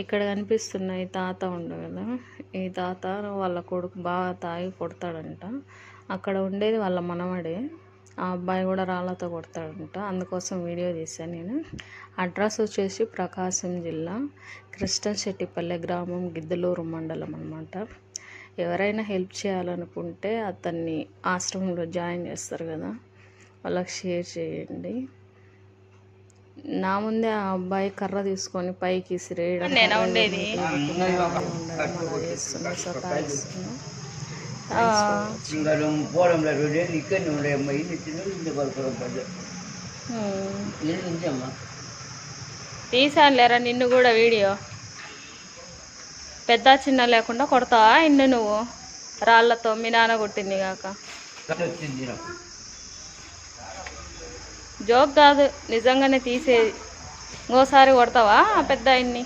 ఇక్కడ కనిపిస్తున్న ఈ తాత ఉండు కదా, ఈ తాత వాళ్ళ కొడుకు బాగా తాగి కొడతాడంట. అక్కడ ఉండేది వాళ్ళ మనవడే. ఆ అబ్బాయి కూడా రాళ్ళతో కొడతాడంట. అందుకోసం వీడియో తీశాను నేను. అడ్రస్ వచ్చేసి ప్రకాశం జిల్లా కృష్ణశెట్టిపల్లె గ్రామం, గిద్దలూరు మండలం అన్నమాట. ఎవరైనా హెల్ప్ చేయాలనుకుంటే అతన్ని ఆశ్రమంలో జాయిన్ చేస్తారు కదా, వాళ్ళకి షేర్ చేయండి. నా ముందే ఆ అబ్బాయి కర్ర తీసుకొని పైకి ఇసిరేయడం, తీసాను లేరా నిన్ను కూడా వీడియో. పెద్ద చిన్న లేకుండా కొడతావా ఇన్ను నువ్వు రాళ్ళతో? మీ నాన్న కొట్టింది కాక. జోక్ కాదు, నిజంగానే తీసేది. ఇంకోసారి కొడతావా పెద్ద ఆయన్ని?